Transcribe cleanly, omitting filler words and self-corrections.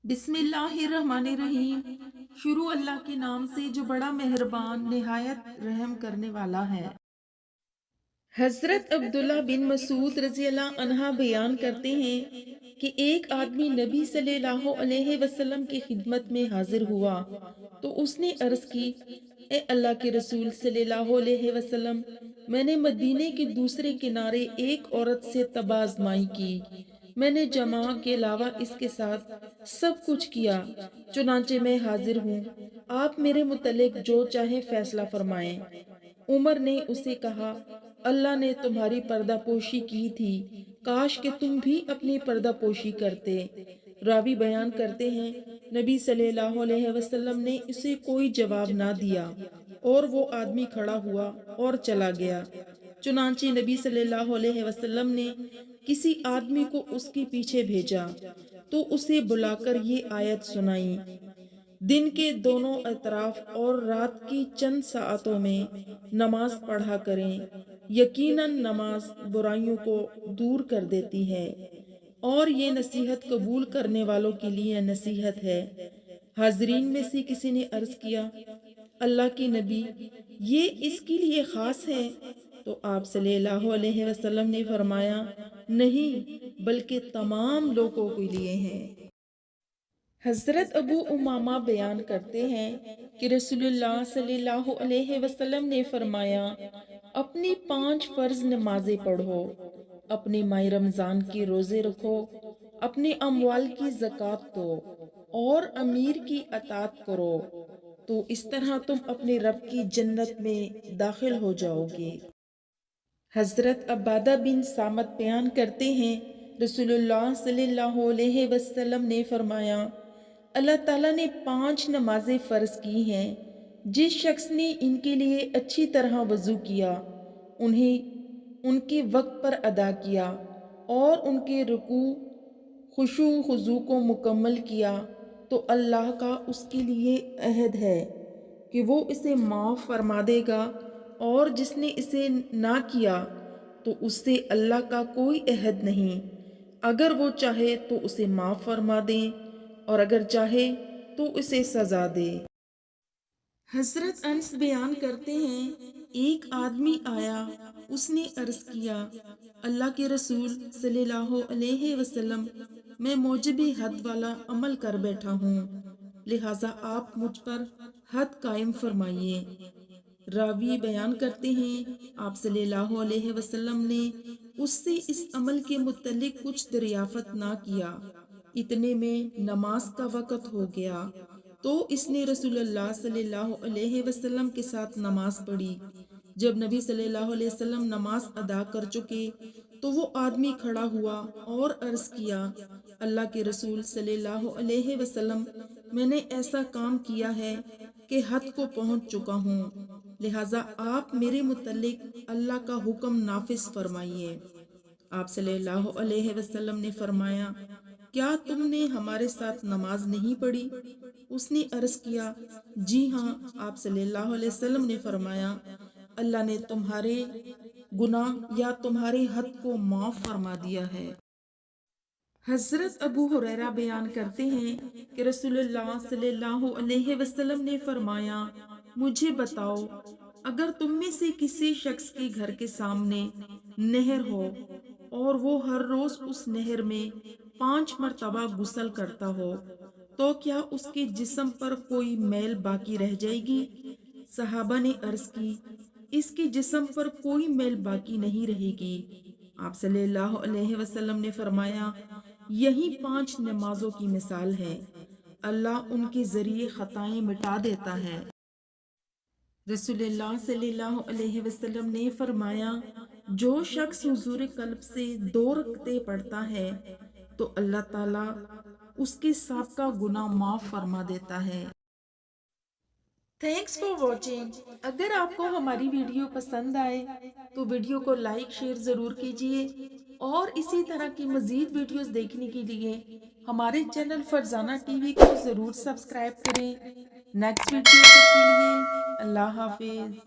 बिस्मिल्लाहिर्रहमानिर्रहीम। शुरू अल्लाह के नाम से जो बड़ा मेहरबान निहायत रहम करने वाला है। हजरत अब्दुल्ला बिन मसूद रजी अल्लाह अन्हा बयान करते हैं कि एक आदमी नबी सल्लल्लाहु अलैहि वसल्लम की खिदमत में हाजिर हुआ तो उसने अर्ज की, ए अल्लाह के रसूल सल्लल्लाहु अलैहि वसल्लम, मैंने मदीने के दूसरे किनारे एक औरत से तबाज़माई की। मैंने जमा के अलावा इसके साथ सब कुछ किया, चुनांचे मैं हाजिर हूँ। आप मेरे मुतल्लिक जो चाहे फैसला फरमाएं। उमर ने उसे कहा, अल्लाह ने तुम्हारी पर्दापोशी की थी, काश कि तुम भी अपनी पर्दापोशी करते। रावी बयान करते हैं, नबी सल्लल्लाहु अलैहि वसल्लम ने उसे कोई जवाब ना दिया और वो आदमी खड़ा हुआ और चला गया। चुनांचे नबी सल्लल्लाहु अलैहि वसल्लम ने किसी आदमी को उसके पीछे भेजा तो उसे बुलाकर ये आयत सुनाई, दिन के दोनों अतराफ और रात की चंद साअतों में नमाज पढ़ा करें, यकीनन नमाज बुराइयों को दूर कर देती है और ये नसीहत कबूल करने वालों के लिए नसीहत है। हाजरीन में से किसी ने अर्ज किया, अल्लाह की नबी, ये इसके लिए खास है? तो आप सल्लल्लाहु अलैहि वसल्लम ने फरमाया, नहीं, बल्कि तमाम लोगों के लिए है। हजरत अबू उमामा बयान करते हैं कि रसूलुल्लाह सल्लल्लाहु अलैहि वसल्लम ने फरमाया, अपनी 5 फर्ज नमाजें पढ़ो, अपने माह रमज़ान के रोज़े रखो, अपने अमवाल की ज़कात दो और अमीर की अतात करो, तो इस तरह तुम अपने रब की जन्नत में दाखिल हो जाओगे। हजरत अब्बादा बिन सामत बयान करते हैं, रसूलुल्लाह सल्लल्लाहु अलैहि वसल्लम ने फरमाया, अल्लाह ताला ने 5 नमाजें फ़र्ज की हैं। जिस शख्स ने इनके लिए अच्छी तरह वज़ू किया, उन्हें उनके वक्त पर अदा किया और उनके रुकू खुशू खुजू को मुकम्मल किया, तो अल्लाह का उसके लिए अहद है कि वो इसे माफ़ फरमा देगा, और जिसने इसे ना किया तो उससे अल्लाह का कोई अहद नहीं। अगर वो चाहे तो उसे माफ़ फरमा दे और अगर चाहे तो उसे सज़ा दे। हजरत अनस बयान करते हैं, एक आदमी आया, उसने अर्ज किया, अल्लाह के रसूल सल्लल्लाहु अलैहि वसल्लम, मैं मौजबी हद वाला अमल कर बैठा हूँ, लिहाजा आप मुझ पर हद कायम फरमाइए। रावी बयान करते हैं, आप सल्लल्लाहु अलैहि वसल्लम ने उससे इस अमल के मुतल्लिक कुछ दरियाफत ना किया। इतने में नमाज का वक़्त हो गया तो इसने रसूलुल्लाह सल्लल्लाहु अलैहि वसल्लम के साथ नमाज पढ़ी। जब नबी सल्लल्लाहु अलैहि वसल्लम नमाज अदा कर चुके तो वो आदमी खड़ा हुआ और अर्ज किया, अल्लाह के रसूल सल्लल्लाहु अलैहि वसल्लम, मैंने ऐसा काम किया है कि हद को पहुंच चुका हूँ, लिहाजा आप मेरे मुतल्लिक अल्लाह का हुक्म नाफिज फरमाइए। आप सल्लल्लाहु अलैहि वसल्लम ने फरमाया, क्या तुमने हमारे साथ नमाज नहीं पढ़ी? उसने अर्ज किया, जी हाँ। आप सल्लल्लाहु अलैहि वसल्लम ने फरमाया, अल्लाह ने तुम्हारे गुनाह या तुम्हारे हद को माफ फरमा दिया है। हजरत अबू हुरैरा बयान करते हैं कि रसूलुल्लाह सल्लल्लाहु अलैहि वसल्लम ने फरमाया, मुझे बताओ, अगर तुम में से किसी शख्स के घर के सामने नहर हो और वो हर रोज उस नहर में 5 मरतबा गुस्ल करता हो, तो क्या उसके जिस्म पर कोई मैल बाकी रह जाएगी? सहाबा ने अर्ज की, इसके जिस्म पर कोई मैल बाकी नहीं रहेगी। आप सल्लल्लाहु अलैहि वसल्लम ने फरमाया, यही 5 नमाजों की मिसाल है, अल्लाह उनके जरिए खताएं मिटा देता है। रसूलुल्लाह सल्लल्लाहु अलैहि वसल्लम ने फरमाया, जो शख्स हुजूर कल्ब से 2 रकते पढ़ता है तो अल्लाह ताला उसके सबका गुनाह माफ फरमा देता है। Thanks for watching. अगर आपको हमारी वीडियो पसंद आए तो वीडियो को लाइक शेयर ज़रूर कीजिए और इसी तरह की मज़ीद वीडियोस देखने के लिए हमारे चैनल फरजाना टीवी को ज़रूर सब्सक्राइब करें। नेक्स्ट वीडियो तक के लिए अल्लाह हाफिज़।